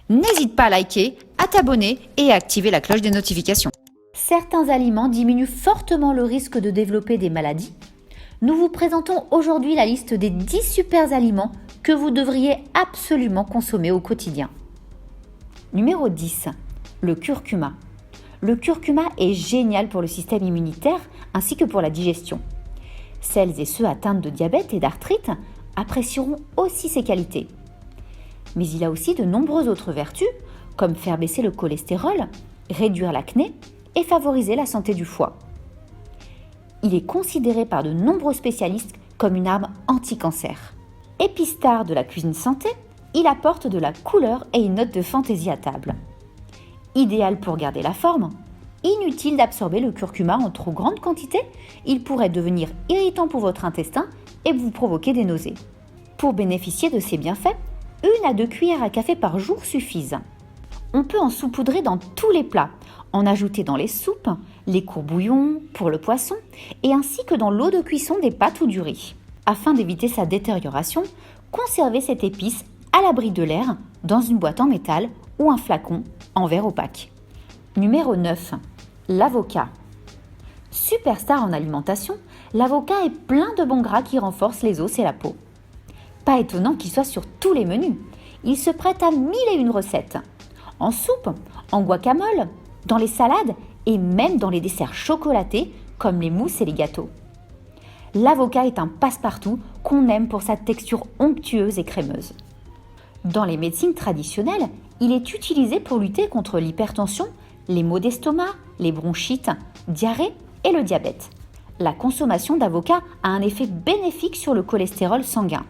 N'hésite pas à liker, à t'abonner et à activer la cloche des notifications. Certains aliments diminuent fortement le risque de développer des maladies. Nous vous présentons aujourd'hui la liste des 10 super aliments que vous devriez absolument consommer au quotidien. Numéro 10. Le curcuma. Le curcuma est génial pour le système immunitaire ainsi que pour la digestion. Celles et ceux atteints de diabète et d'arthrite apprécieront aussi ses qualités. Mais il a aussi de nombreuses autres vertus, comme faire baisser le cholestérol, réduire l'acné et favoriser la santé du foie. Il est considéré par de nombreux spécialistes comme une arme anti-cancer. Épistar de la cuisine santé, il apporte de la couleur et une note de fantaisie à table. Idéal pour garder la forme, inutile d'absorber le curcuma en trop grande quantité, il pourrait devenir irritant pour votre intestin et vous provoquer des nausées. Pour bénéficier de ces bienfaits, 1 à 2 cuillères à café par jour suffisent. On peut en saupoudrer dans tous les plats, en ajouter dans les soupes, les courbouillons, pour le poisson, et ainsi que dans l'eau de cuisson des pâtes ou du riz. Afin d'éviter sa détérioration, conservez cette épice à l'abri de l'air, dans une boîte en métal ou un flacon en verre opaque. Numéro 9. L'avocat. Superstar en alimentation, l'avocat est plein de bons gras qui renforcent les os et la peau. Pas étonnant qu'il soit sur tous les menus. Il se prête à 1001 recettes. En soupe, en guacamole, dans les salades et même dans les desserts chocolatés comme les mousses et les gâteaux. L'avocat est un passe-partout qu'on aime pour sa texture onctueuse et crémeuse. Dans les médecines traditionnelles, il est utilisé pour lutter contre l'hypertension, les maux d'estomac, les bronchites, diarrhée et le diabète. La consommation d'avocat a un effet bénéfique sur le cholestérol sanguin.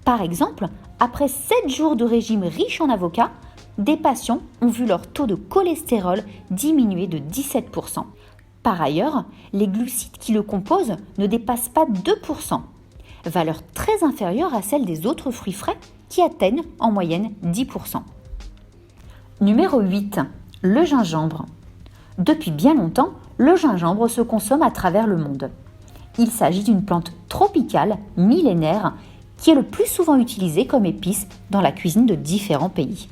Par exemple, après 7 jours de régime riche en avocat, des patients ont vu leur taux de cholestérol diminuer de 17%. Par ailleurs, les glucides qui le composent ne dépassent pas 2%, valeur très inférieure à celle des autres fruits frais qui atteignent en moyenne 10%. Numéro 8. Le gingembre. Depuis bien longtemps, le gingembre se consomme à travers le monde. Il s'agit d'une plante tropicale, millénaire, qui est le plus souvent utilisée comme épice dans la cuisine de différents pays.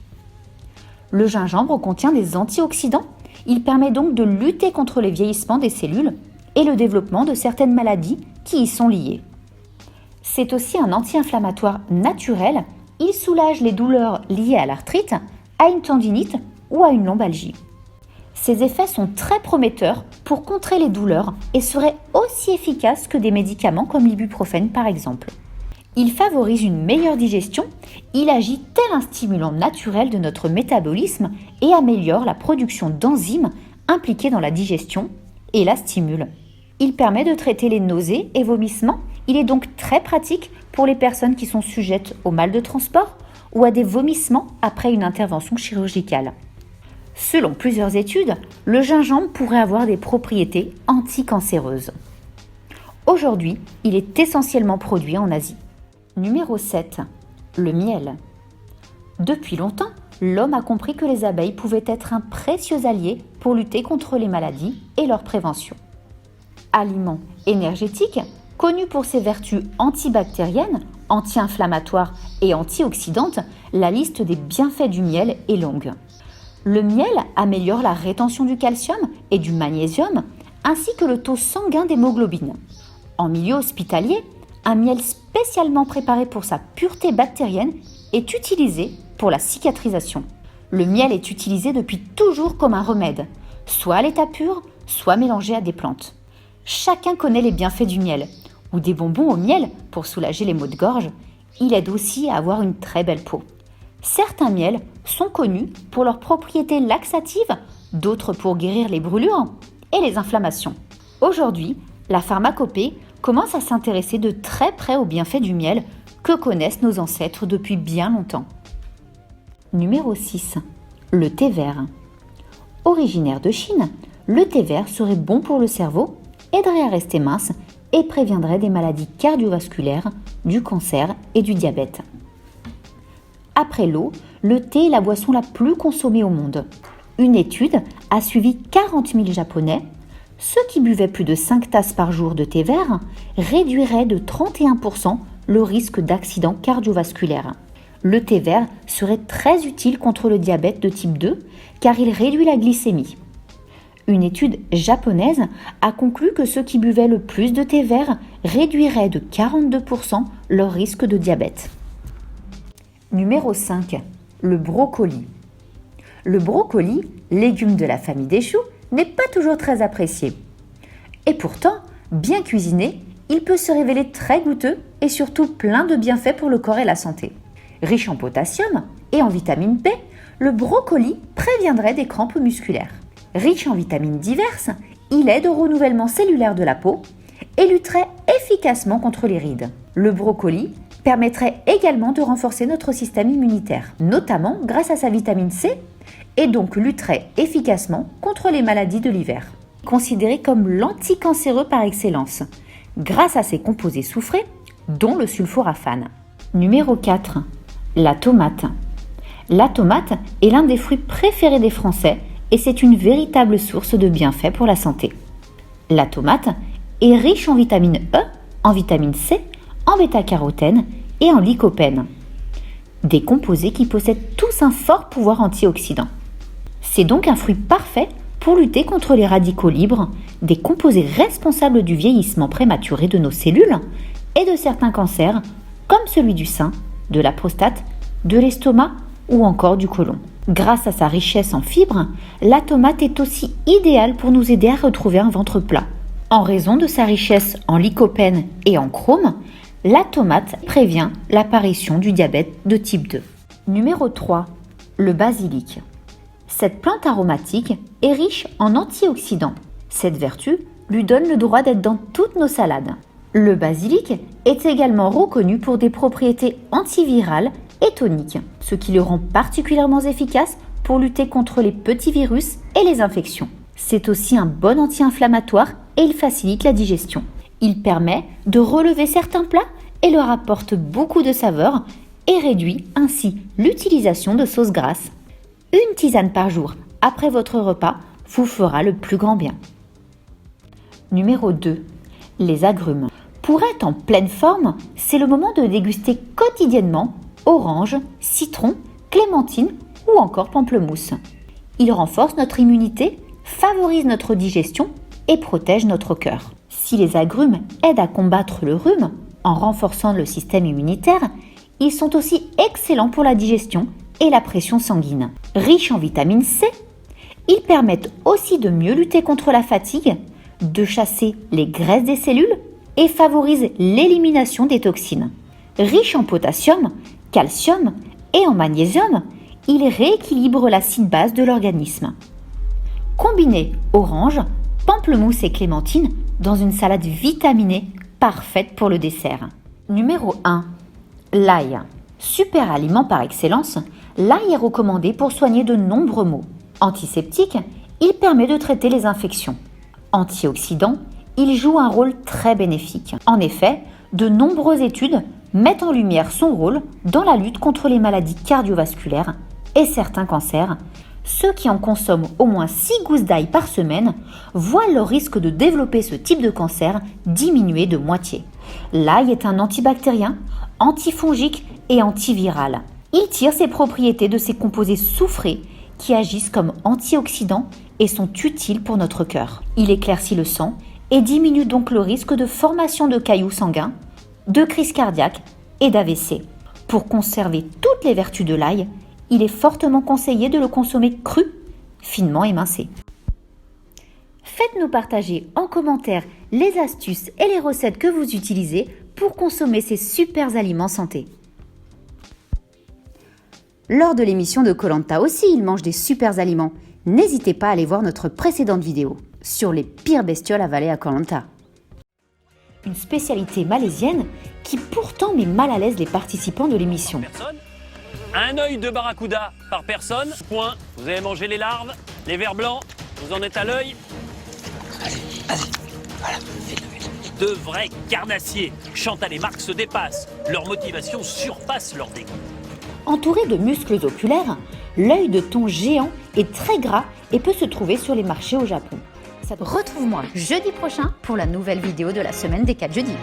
Le gingembre contient des antioxydants. Il permet donc de lutter contre le vieillissement des cellules et le développement de certaines maladies qui y sont liées. C'est aussi un anti-inflammatoire naturel. Il soulage les douleurs liées à l'arthrite, à une tendinite ou à une lombalgie. Ses effets sont très prometteurs pour contrer les douleurs et seraient aussi efficaces que des médicaments comme l'ibuprofène par exemple. Il favorise une meilleure digestion, il agit tel un stimulant naturel de notre métabolisme et améliore la production d'enzymes impliquées dans la digestion et la stimule. Il permet de traiter les nausées et vomissements, il est donc très pratique pour les personnes qui sont sujettes au mal de transport ou à des vomissements après une intervention chirurgicale. Selon plusieurs études, le gingembre pourrait avoir des propriétés anticancéreuses. Aujourd'hui, il est essentiellement produit en Asie. Numéro 7. Le miel. Depuis longtemps, l'homme a compris que les abeilles pouvaient être un précieux allié pour lutter contre les maladies et leur prévention. Aliment énergétique, connu pour ses vertus antibactériennes, anti-inflammatoires et antioxydantes, la liste des bienfaits du miel est longue. Le miel améliore la rétention du calcium et du magnésium, ainsi que le taux sanguin d'hémoglobine. En milieu hospitalier, un miel spécialement préparé pour sa pureté bactérienne est utilisé pour la cicatrisation. Le miel est utilisé depuis toujours comme un remède, soit à l'état pur, soit mélangé à des plantes. Chacun connaît les bienfaits du miel, ou des bonbons au miel pour soulager les maux de gorge. Il aide aussi à avoir une très belle peau. Certains miels sont connus pour leurs propriétés laxatives, d'autres pour guérir les brûlures et les inflammations. Aujourd'hui, la pharmacopée commence à s'intéresser de très près aux bienfaits du miel que connaissent nos ancêtres depuis bien longtemps. Numéro 6. Le thé vert. Originaire de Chine, le thé vert serait bon pour le cerveau, aiderait à rester mince et préviendrait des maladies cardiovasculaires, du cancer et du diabète. Après l'eau, le thé est la boisson la plus consommée au monde. Une étude a suivi 40 000 Japonais. Ceux qui buvaient plus de 5 tasses par jour de thé vert réduiraient de 31% le risque d'accident cardiovasculaire. Le thé vert serait très utile contre le diabète de type 2 car il réduit la glycémie. Une étude japonaise a conclu que ceux qui buvaient le plus de thé vert réduiraient de 42% leur risque de diabète. Numéro 5. Le brocoli. Le brocoli, légume de la famille des choux, n'est pas toujours très apprécié. Et pourtant, bien cuisiné, il peut se révéler très goûteux et surtout plein de bienfaits pour le corps et la santé. Riche en potassium et en vitamine B, le brocoli préviendrait des crampes musculaires. Riche en vitamines diverses, il aide au renouvellement cellulaire de la peau et lutterait efficacement contre les rides. Le brocoli permettrait également de renforcer notre système immunitaire, notamment grâce à sa vitamine C, et donc lutterait efficacement contre les maladies de l'hiver. Considéré comme l'anticancéreux par excellence, grâce à ses composés soufrés, dont le sulforaphane. Numéro 4. La tomate. La tomate est l'un des fruits préférés des Français et c'est une véritable source de bienfaits pour la santé. La tomate est riche en vitamine E, en vitamine C, en bêta-carotène et en lycopène. Des composés qui possèdent tous un fort pouvoir antioxydant. C'est donc un fruit parfait pour lutter contre les radicaux libres, des composés responsables du vieillissement prématuré de nos cellules et de certains cancers comme celui du sein, de la prostate, de l'estomac ou encore du côlon. Grâce à sa richesse en fibres, la tomate est aussi idéale pour nous aider à retrouver un ventre plat. En raison de sa richesse en lycopène et en chrome, la tomate prévient l'apparition du diabète de type 2. Numéro 3. Le basilic. Cette plante aromatique est riche en antioxydants. Cette vertu lui donne le droit d'être dans toutes nos salades. Le basilic est également reconnu pour des propriétés antivirales et toniques, ce qui le rend particulièrement efficace pour lutter contre les petits virus et les infections. C'est aussi un bon anti-inflammatoire et il facilite la digestion. Il permet de relever certains plats et leur apporte beaucoup de saveur et réduit ainsi l'utilisation de sauces grasses. Une tisane par jour après votre repas vous fera le plus grand bien. Numéro 2. Les agrumes. Pour être en pleine forme, c'est le moment de déguster quotidiennement orange, citron, clémentine ou encore pamplemousse. Il renforce notre immunité, favorise notre digestion et protège notre cœur. Si les agrumes aident à combattre le rhume en renforçant le système immunitaire, ils sont aussi excellents pour la digestion et la pression sanguine. Riches en vitamine C, ils permettent aussi de mieux lutter contre la fatigue, de chasser les graisses des cellules et favorisent l'élimination des toxines. Riches en potassium, calcium et en magnésium, ils rééquilibrent l'acide base de l'organisme. Combinez orange, pamplemousse et clémentine dans une salade vitaminée parfaite pour le dessert. Numéro 1. L'ail. Super aliment par excellence, l'ail est recommandé pour soigner de nombreux maux. Antiseptique, il permet de traiter les infections. Antioxydant, il joue un rôle très bénéfique. En effet, de nombreuses études mettent en lumière son rôle dans la lutte contre les maladies cardiovasculaires et certains cancers. Ceux qui en consomment au moins 6 gousses d'ail par semaine voient leur risque de développer ce type de cancer diminuer de moitié. L'ail est un antibactérien, antifongique et antiviral. Il tire ses propriétés de ses composés soufrés qui agissent comme antioxydants et sont utiles pour notre cœur. Il éclaircit le sang et diminue donc le risque de formation de caillots sanguins, de crise cardiaque et d'AVC. Pour conserver toutes les vertus de l'ail, il est fortement conseillé de le consommer cru, finement émincé. Faites-nous partager en commentaire les astuces et les recettes que vous utilisez pour consommer ces super aliments santé. Lors de l'émission de Koh-Lanta aussi, il mange des super aliments. N'hésitez pas à aller voir notre précédente vidéo sur les pires bestioles avalées à Koh-Lanta. Une spécialité malaisienne qui pourtant met mal à l'aise les participants de l'émission. Un œil de barracuda par personne. Point. Vous avez mangé les larves, les vers blancs. Vous en êtes à l'œil. Allez, voilà, fais-le. De vrais carnassiers. Chantal et Marc se dépassent. Leur motivation surpasse leur dégoût. Entouré de muscles oculaires, l'œil de thon géant est très gras et peut se trouver sur les marchés au Japon. Retrouve-moi jeudi prochain pour la nouvelle vidéo de la semaine des 4 jeudis.